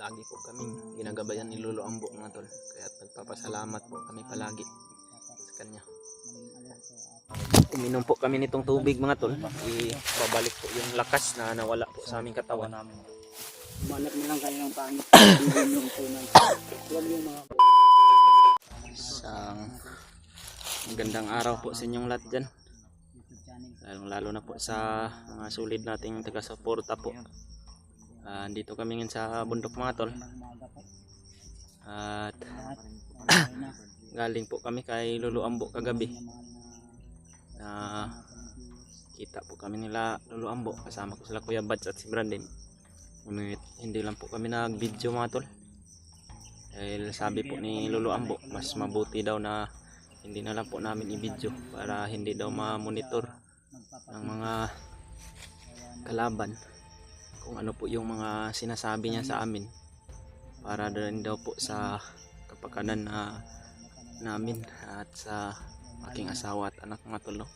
lagi po kaming ginagabayan ni Lolo Ambo mga tol. Kaya nagpapasalamat po kami palagi sa kanya. Uminom po kami nitong tubig mga tol. Ibabalik po yung lakas na nawala po sa aming katawan namin. Manap na lang kayo ng pangit. Isang magandang araw po sa inyong lahat dyan. Lalo na po sa mga solid nating taga-suporta po. Dito kami ngayon sa bundok mga tol. At galing po kami kay Lolo Ambo kagabi. Kita po kami nila Lolo Ambo. Kasama ko sila Kuya Bats at si Brandon. Hindi lang po kami nag-video mga tol. Dahil sabi po ni Lolo Ambo, mas mabuti daw na hindi na lang po namin i-video para hindi daw ma-monitor ng mga kalaban kung ano po yung mga sinasabi niya sa amin, para rin daw po sa kapakanan namin at sa aking asawa at anak mga tol, no?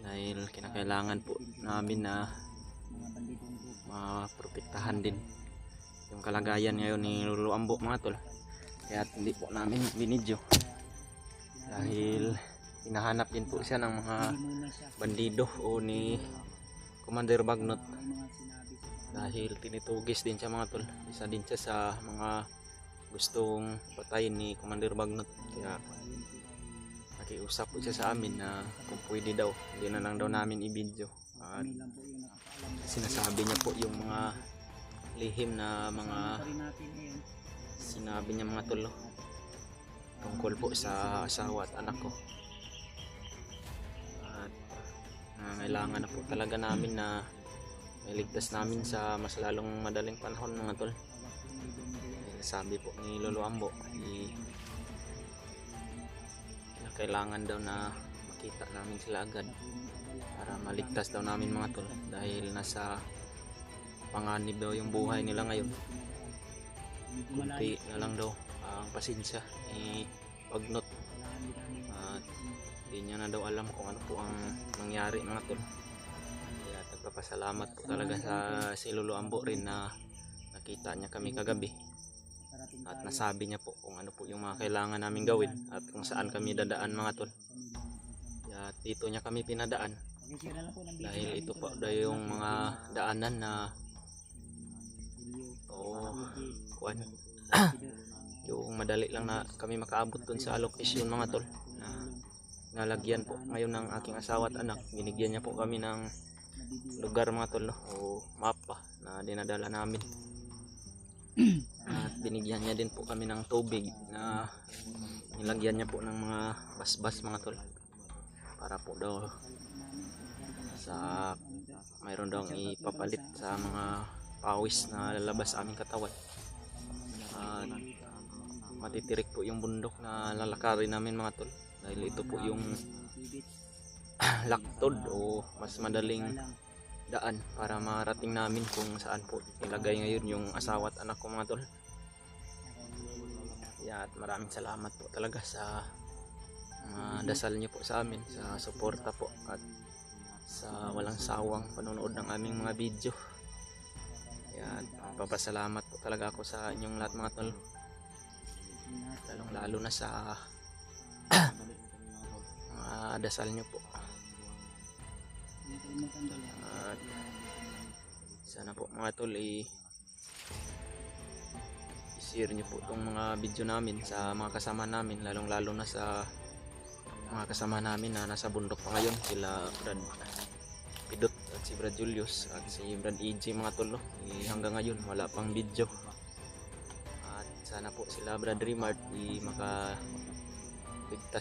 Dahil kinakailangan po namin na maprotektahan din yung kalagayan ngayon ni Lolo Ambo mga tol. Kaya hindi po namin binidyo dahil hinahanap din po siya ng mga bandido o ni Commander Bagnot, dahil tinitugis din siya mga tol. Isa din siya sa mga gustong patayin ni Commander Bagnot. Kaya nakiusap po siya sa amin na kung pwede daw hindi na lang daw namin i-video. At sinasabi niya po yung mga lihim na mga sinabi niya mga tol, tungkol po sa asawa at anak ko. At kailangan na po talaga namin na iligtas namin sa mas lalong madaling panahon mga tol. Sabi po ni Lolo Ambo, kailangan daw na makita namin sila agad para maligtas daw namin mga tol, dahil nasa panganib daw yung buhay nila ngayon. Kunti na lang daw ang pasensya ni Bagnot at hindi niya na daw alam kung ano po ang nangyari mga tol. Kaya nagpapasalamat po talaga sa si Lolo Ambo rin na nakita niya kami kagabi at nasabi niya po kung ano po yung mga kailangan namin gawin at kung saan kami dadaan mga tol. At dito niya kami pinadaan dahil ito po daw yung mga daanan na yung madali lang na kami makaabot dun sa location mga tol, na nalagyan po ngayon ng aking asawa at anak. Binigyan niya po kami ng lugar mga tol, no? O mapa na dinadala namin. At binigyan niya din po kami ng tubig na nilagyan niya po ng mga basbas mga tol, para po daw sa mayroon daw ipapalit sa mga pawis na lalabas sa aming katawan. Matitirik po yung bundok na lalakarin namin mga tol, dahil ito po yung laktod o mas madaling daan para marating namin kung saan po ilagay ngayon yung asawa at anak ko mga tol. At maraming salamat po talaga sa dasal niyo po sa amin, sa suporta po at sa walang sawang panonood ng aming mga video. At papasalamat po talaga ako sa inyong lahat mga tol, lalo na sa dasal nyo po. At sana po mga tol i-share nyo po itong mga video namin sa mga kasama namin, lalo na sa mga kasama namin na nasa bundok pa ngayon, sila Brad Pidot at si Brad Julius at si Brad EJ mga tol, no? Hanggang ngayon wala pang video. At sana po sila Brad Rimart makaligtas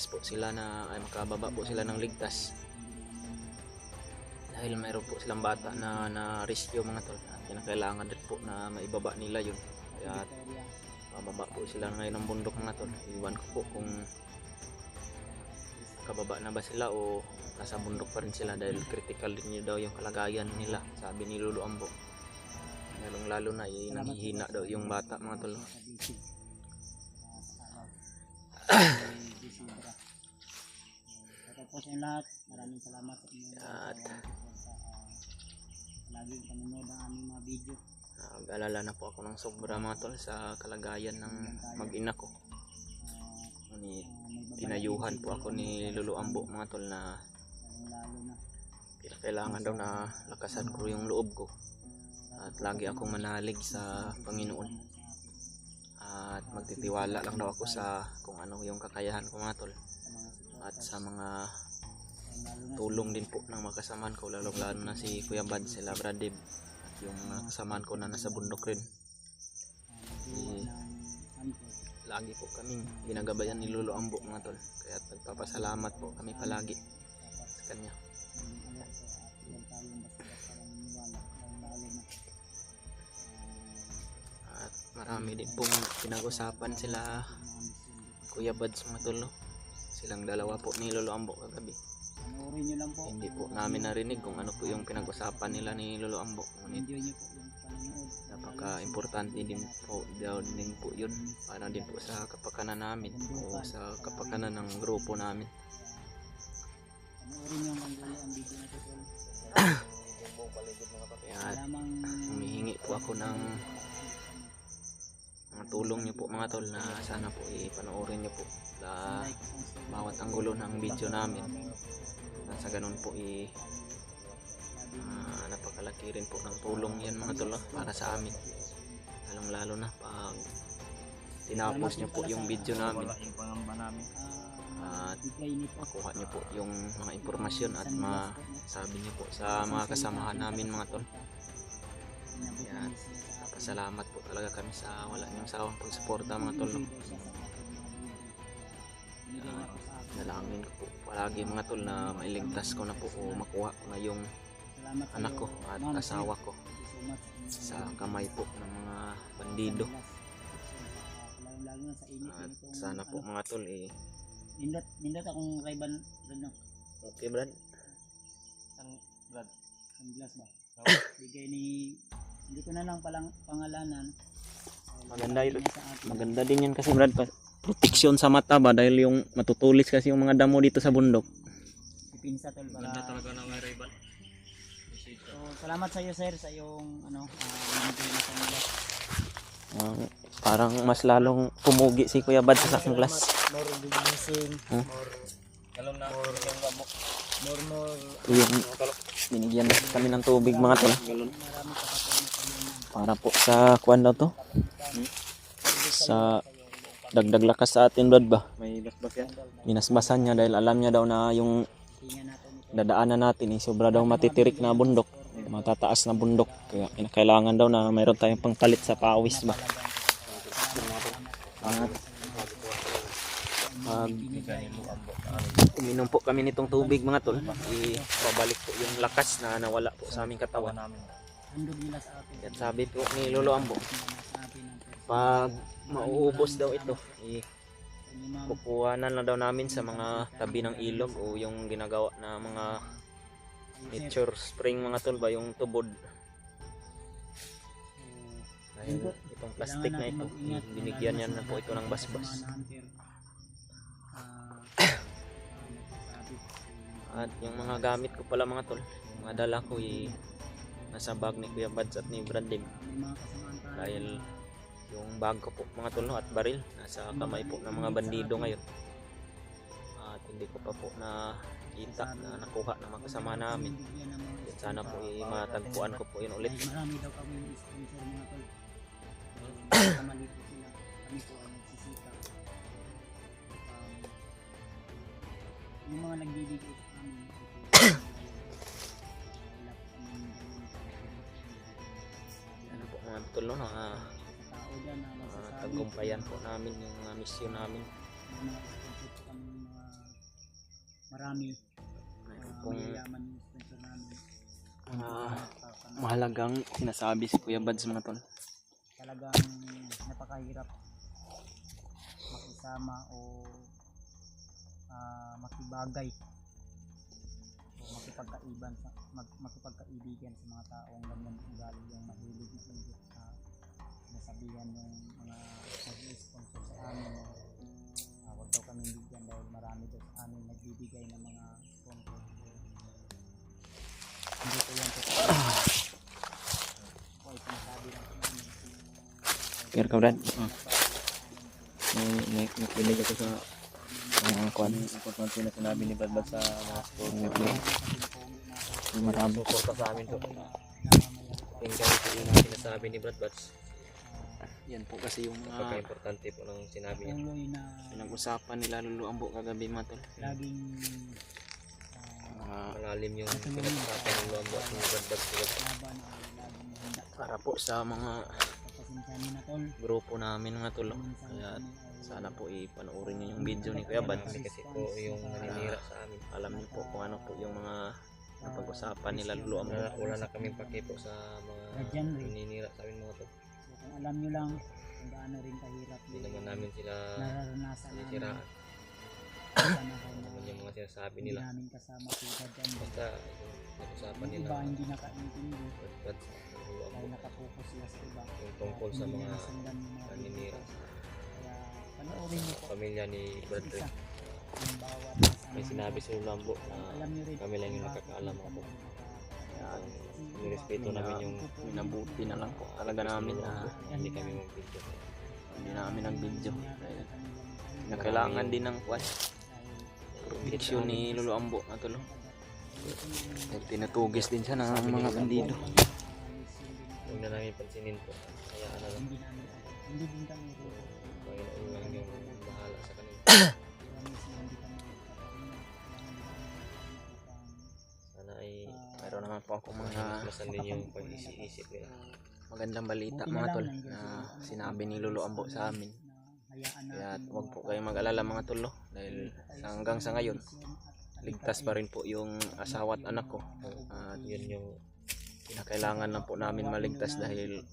po sila na makababa po sila ng ligtas, dahil mayroon po silang bata na rescue mga tol, at kinakailangan din po na maibaba nila yun. Kaya mababa po sila ngayon ng bundok mga tol. Iwan ko po kung kababa na ba sila o nasa bundok pa rin sila, dahil critical din daw yung kalagayan nila, sabi ni Lolo Ambo. Lalo na nanghihina daw yung bata mga tol. Po sa lahat, maraming salamat sa inyo. At laging panonood ang aming mga video. Nag-alala na po ako ng sobra mga tol sa kalagayan ng mag-ina ko. Tinayuhan po ako ni Lolo Ambo mga tol na lalo na kailangan daw na lakasan ko yung loob ko at lagi akong manalig sa Panginoon at magtitiwala lang daw ako sa kung ano yung kakayahan ko mga tol at sa mga tulong din po ng mga kasamahan ko, lalo na si Kuya Bad, si Labradib at yung mga kasamahan ko na nasa bundok rin. Lagi po kaming ginagabayan ni Lolo Ambo mga tol, kaya nagpapasalamat po kami palagi sa kanya. At marami din pong pinag-usapan sila Kuya Bads mga tol, no? Silang dalawa po ni Lolo Ambo kagabi. panoorin nyo lang po. Hindi po namin narinig kung ano po yung pinag-usapan nila ni Lolo Ambo. Ngunit Enjoy nyo po yung panonood. napaka-importante din po daw din po yun para din po sa kapakanan namin o sa kapakanan ng grupo namin. Panoorin nyo ang video na ito. Kaya humihingi po ako ng mga tulong nyo po mga tol na sana po ipanoorin nyo po sa bawat anggulo ng video namin. Sa ganun po napakalaki rin po ng tulong yan mga tol para sa amin, lalong lalo na pag tinapos nyo po yung video namin at makuha nyo po yung mga impormasyon at masabi nyo po sa mga kasamahan namin mga tol. Kaya pasalamat po talaga kami sa wala niyong sawang pagsuporta mga tol. Dalangin ko po palagi mga tol na mailigtas ko na po o makuha ko na yung anak ko at asawa ko sa kamay po ng mga bandido. At sana po mga tol Nindot akong kay Ban no? Okay Brad? Ang glass ba? Bigay ni hindi ko na lang palang pangalanan. Maganda din yan kasi Brad, proteksyon sa mata ba dahil yung matutulis kasi yung mga damo dito sa bundok. Ipinsa tol para. Ganda talaga ng rival. So, salamat sa iyo sir sa yung binigay na sunglass. Parang mas lalong pumugi si Kuya Bad sa sunglass. More gigising, more Yung binigyan kami ng tubig mga tol. Para po sa kuwan daw to. Sa dagdag lakas sa atin Brad ba? May basbas yan. Minasbasan niya dahil alam niya daw na yung dadaanan natin sobra daw matitirik na bundok, matataas na bundok, kaya kailangan daw na mayroon tayong pangpalit sa pawis ba. At uminom po kami nitong tubig mga tol, ibabalik po yung lakas na nawala po sa aming katawan. At sabi po ni Lolo Ambo, pag mauubos daw ito, kukuhanan lang daw namin sa mga tabi ng ilog o yung ginagawa na mga nature spring mga tol ba, yung tubod. Dahil itong plastic na ito, binigyan niya na po ito ng basbas. At yung mga gamit ko pala mga tol, mga dala ko nasa bag ni Kuya Bads at ni Brandem. Dahil yung bag ko po mga tol at baril nasa kamay po ng mga bandido ngayon. At hindi ko pa po nakita na nakuha ng mga kasama namin. At sana po matagpuan ko po yun ulit. Marami daw kami sponsor mga tol. Kamali po sila. Kami po ay nagsisika. Yung mga nagbibigay sa amin. Ano po mga tol no, tagumpayan po namin yung misyon namin. Marami Kung yaman yung sponsor namin. mahalagang sinasabi si Kuya Bads mga tol. Talagang napakahirap makisama o makibagay o makipagkaibigan sa mga taong ganyan ugali, yung mahilig na inggit nasabihan yung mga nag-sponsor sa amin na huwag daw kami bigyan dahil marami daw sa amin nagbibigay ng mga sponsor. Hindi ko yan totoo. O ito nasabi lang speaker ka, Brad. Nakinig ako sa mga kwan. Importante na sinabi ni Brad sa mga sport. Marami. Suporta sa amin to. Yung ganito yung mga sinasabi ni Brad Bats. Yan po kasi yung mga Napaka-importante po ng sinabi niya. Tuloy na pinag-usapan nila Lolo Ambo kagabi mga tol. laging Malalim yung pinag-usapan ng Lolo at ni Brad Bats. laban ay laging handa. Para po sa mga Pagpasensyahan na tol. grupo namin mga tol. Minsan Kaya kami ay sana po ipanoorin niyo yung video ni Kuya Bats. Kasi po yung naninira sa amin. Alam niyo po kung ano po yung mga napag-usapan nila Lolo Ambo. Wala na kaming paki po sa mga naninira sa amin mga to. So, kung alam nyo lang kung gaano rin kahirap Hindi naman namin sila nararanasan namin sinisiraan. sa panahon Ano naman na yung mga sinasabi hindi nila. namin kasama si Gadyan. Basta yung nag-usapan Yung nila. iba hindi nakaintindi Brad Bats, Lolo Ambo. dahil nakapokus sila sa iba. Yung tungkol sa Hindi mga nila nasundan yung mga naninira. kaya panoorin nyo po Pamilya ni Brad isa Ray. yung bawat isa. May sinabi si Lolo Ambo na Alam nyo rin kami lang yung kung bakit nakakaalam hindi ako. kami Ang nirespeto namin yung Minabuti na lang po talaga namin na hindi kami mag-video. hindi namin nag-video. Dahil nakailangan din ng kwan. Protection ni Lolo Ambo mga tol. Dahil tinatugis din siya ng mga bandido. Huwag na namin pansinin po. Hayaan na lang. Hindi din kami Panginoon lang yung bahala sa kanila. Sana ay Mayroon naman po ako mga masan din yung pag-isip nila. magandang balita mga tol na sinabi ni Lolo Ambo sa amin. Kaya huwag po kayong mag-alala mga tol, no? Dahil hanggang sa ngayon ligtas pa rin po yung asawa at anak ko. At Yun yung kinakailangan lang po namin maligtas dahil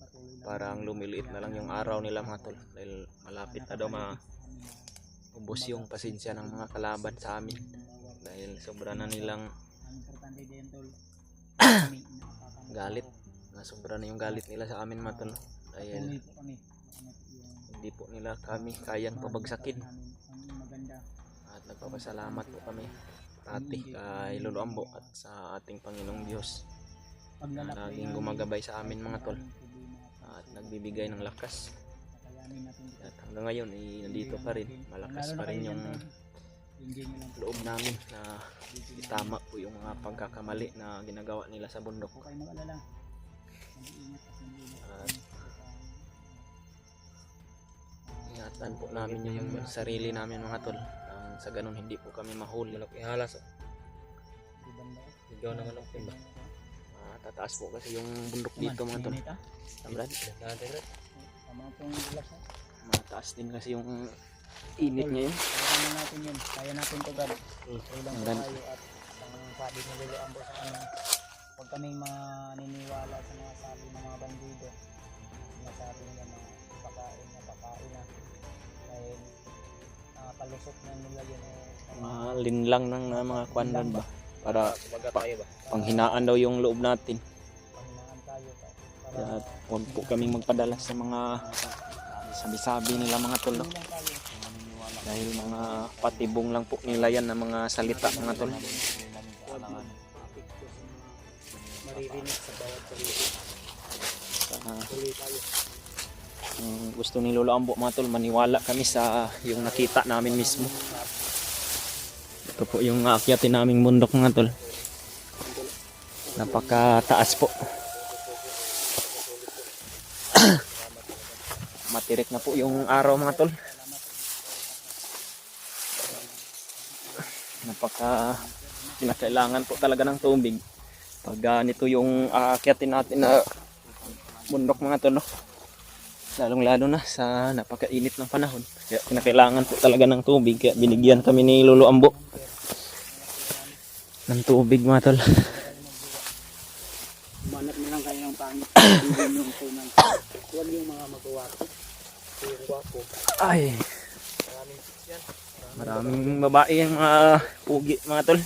parang lumiliit na lang yung araw nila mga tol. Dahil malapit na daw maubos yung pasensya ng mga kalaban sa amin. Dahil sobra na nilang galit. Sobra na yung galit nila sa amin mga tol. Dahil hindi po nila kami kayang pabagsakin. At nagpapasalamat po kami parati kay Lolo Ambo at sa ating Panginoong Diyos na laging gumagabay sa amin mga tol at nagbibigay ng lakas. At hanggang ngayon nandito pa rin, malakas pa rin yung loob namin na itama po yung mga pagkakamali na ginagawa nila sa bundok. At ingatan po namin yung sarili namin mga tol. Sa ganun hindi po kami mahuli. manok ihalas. Ikaw naman ako ba? Tataas po kasi yung bundok dito mga tol. Brad, Dati Brad. mataas din kasi yung init ngayon. Kaya natin yun. Kaya natin ito, Brad. Ilang Brad. tayo at ang sabi ni Lolo Ambo sa amin, huwag kaming maniniwala sa mga sabi ng mga bandido. Sinasabi nila na pakain na. Dahil palusot na nila yun. Linlang ng mga kwanlan ba? Para Kumaga tayo ba? panghinaan daw yung loob natin. Panghinaan tayo. Kaya huwag po kaming magpadala sa mga sabi-sabi nila mga tol. No? Dahil mga patibong lang po nila yan na mga salita mga tol. Maririnig sa bawat salita. Tuloy tayo. Gusto ni Lolo Ambo mga tol, maniwala kami sa yung nakita namin mismo. Ito po yung aakyatin naming bundok mga tol. Napakataas po. Matirik na po yung araw mga tol. Kinakailangan po talaga ng tubig. Pag nito yung aakyatin natin na bundok mga tol, no? Lalong lalo na sa napakainit ng panahon. Kaya kinakailangan po talaga ng tubig. Kaya binigyan kami ni Lolo Ambo ng tubig mga tol. Manap na lang kayo ng pangit. Huwag yung mga magawapo. Yung gwapo. Ay, maraming babae yung mga pugi mga tol.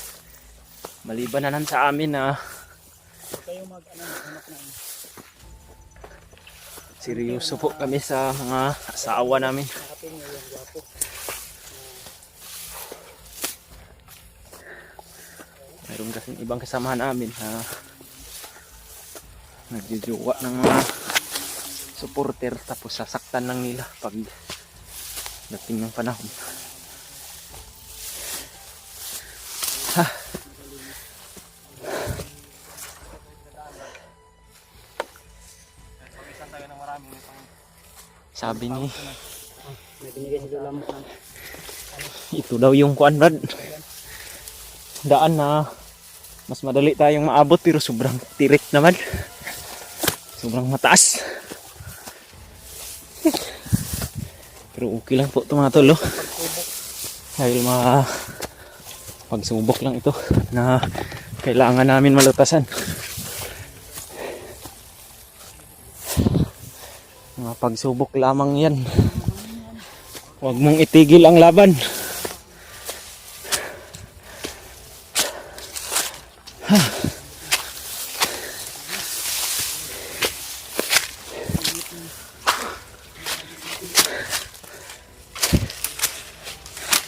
Maliban na lang sa amin na Huwag kayong hanap na. seryoso po kami sa mga asawa namin. Hanapin nyo yung gwapo. Mayroon kasi ibang kasamahan namin na nagjujuwa ng mga supporter, tapos sasaktan lang nila pag dating ng panahon. Sabi ni May binigay si Lola mo ng ito daw yung kuan, Brad, daan na mas madali tayong maabot, pero sobrang tirik naman, sobrang mataas. Pero okay lang po ito mga tol, oh. Dahil pagsubok lang ito na kailangan namin malutasan. Mga pagsubok lamang yan. Huwag mong itigil ang laban.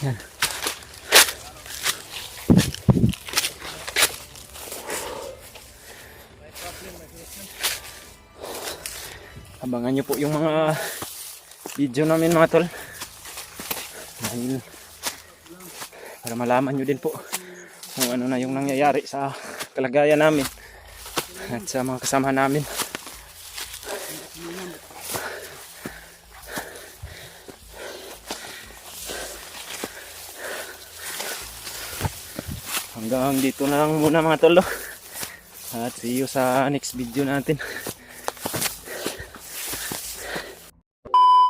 Yan. Abangan nyo po yung mga video namin mga tol, dahil para malaman nyo din po kung ano na yung nangyayari sa kalagayan namin at sa mga kasama namin. Hanggang dito na lang muna mga tol, at see you sa next video natin.